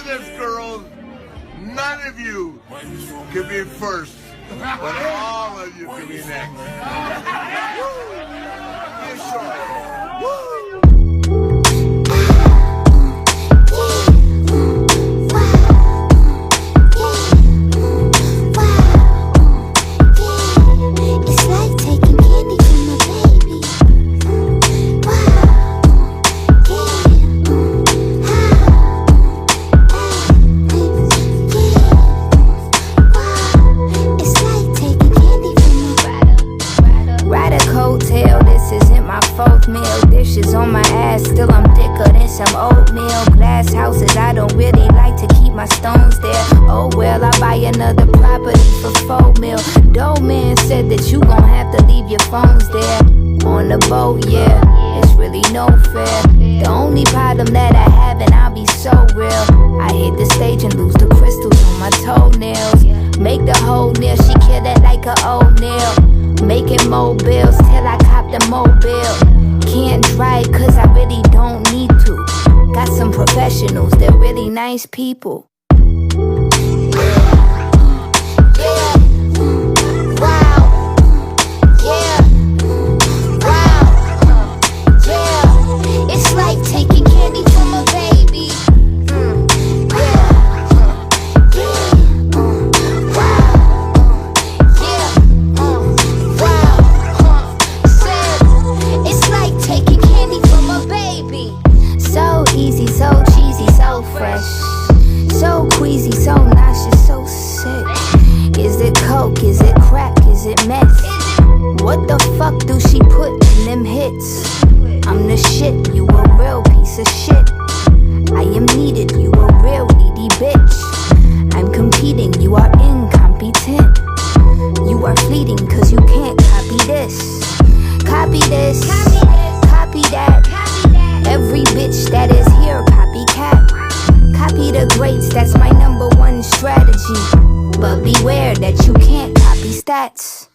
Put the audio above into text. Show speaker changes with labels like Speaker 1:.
Speaker 1: of this, girls. None of you can be first, but all of you can be next. Woo! Be sure. Woo!
Speaker 2: Dishes on my ass, still I'm thicker than some oatmeal. Glass houses, I don't really like to keep my stones there. Oh well, I buy another property for $4 million. Doe man said that you gon' have to leave your phones there. On the boat, yeah, it's really no fair. The only problem that I have, and I'll be so real, I hit the stage and lose the crystals on my toenails. Make the whole meal, she kill it like a oatmeal. Making mobiles till I cop the mobile. Can't drive cause I really don't need to. Got some professionals, they're really nice people. It's like taking candy from a baby. So easy, so cheesy, so fresh, so queasy, so nauseous, so sick. Is it coke, is it crack, is it meth? What the fuck do she put in them hits? I'm the shit, you a real piece of shit. I am needed, you a real needy bitch. I'm competing, you are incompetent. You are fleeting cause you can't copy this. Copy this, copy that. Every bitch that is here, copycat. Copy the greats, that's my #1 strategy. But beware that you can't copy stats.